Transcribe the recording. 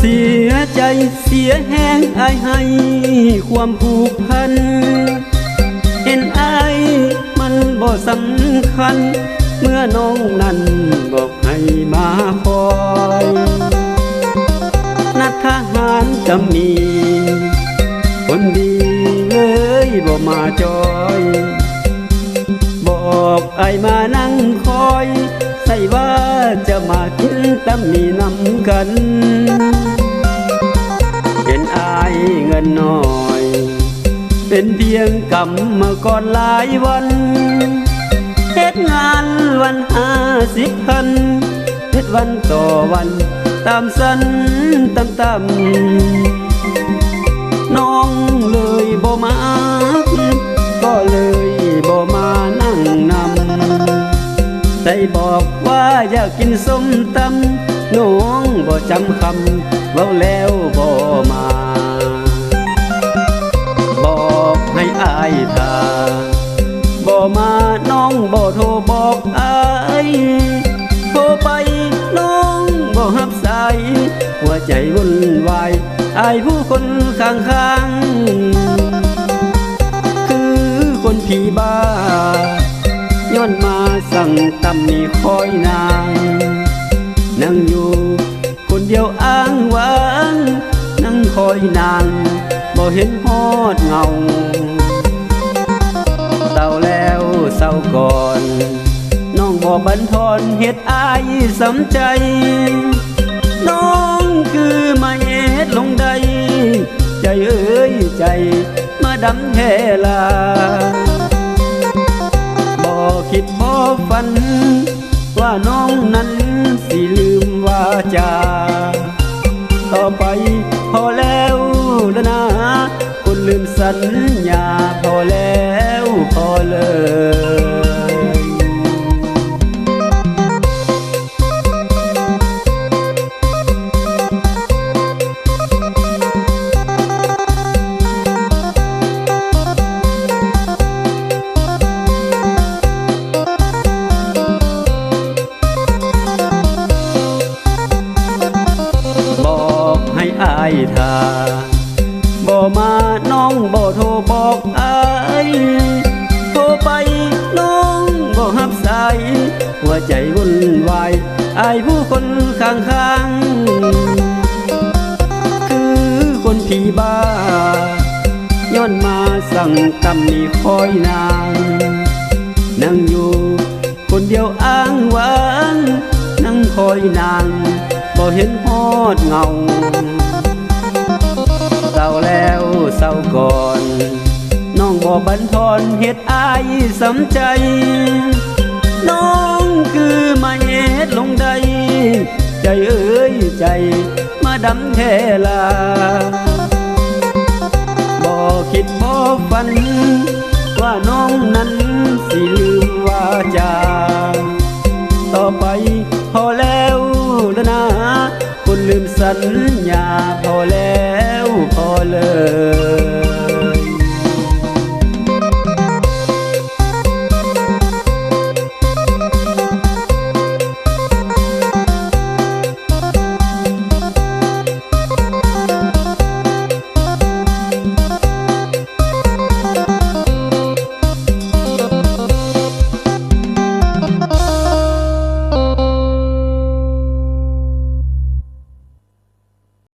เสียใจเสียแห้งอายให้ความผูกพันเห็นอายมันบ่สำคัญเมื่อน้องนั้นบอกให้มาคอยนัดทหารจะมีคนดีเลยบ่มาจอยบอกอายมานั่งคอยใส่ว่าจะมากินตำมีนำกันเห็นอายเงินน้อยเป็นเพียงกำมาก่อนหลายวันเฮ็ดงานวัน50,000เฮ็ดวันต่อวันตามสันตามน้องเลยบ่มาก็เลยบ่มานั่งนำใจบอกว่าอยากกินส้มตำน้องบ่จำคำเว้าแล้วบ่มาบอกให้อายท่าบ่มาน้องบ่โทรบอกอายโทรไปน้องบ่รับสายหัวใจวุ่นวายอายผู้คนข้างๆคือคนผีบ้าย้อนมาสั่งตำมีคอยนางนั่งอยู่คนเดียวอ้างว้างนั่งคอยนางบ่เห็นฮอดเงาเศร้าแล้วเศร้าก่อนน้องบ่บันทอนเฮ็ดอายสำใจน้องคือมาเฮ็ดลงใดใจเอ้ยใจมาดำแท่ลาบ่คิดบ่ฝันว่าน้องนั้นสิลืมวาจาต่อไปพอแล้วนะคนลืมสัญญาพอแล้วพอเลยบอกให้อายท่าบ่มาน้องบ่โทรบอกอายโทรไปน้องบ่รับสายหัวใจวุ่นวายอายผู้คนข้างๆคือคนผีบ้าย้อนมาสั่งตำมีคอยนางนั่งอยู่คนเดียวอ้างว้างนั่งคอยนางบ่เห็นฮอดเงาเศร้าแล้วเศร้าก่อนน้องบ่บันทอนเฮ็ดอายสำใจน้องคือมาเฮ็ดลงใดใจเอ้ยใจมาดำแท่ลาบ่คิดบ่ฝันว่าน้องนั้น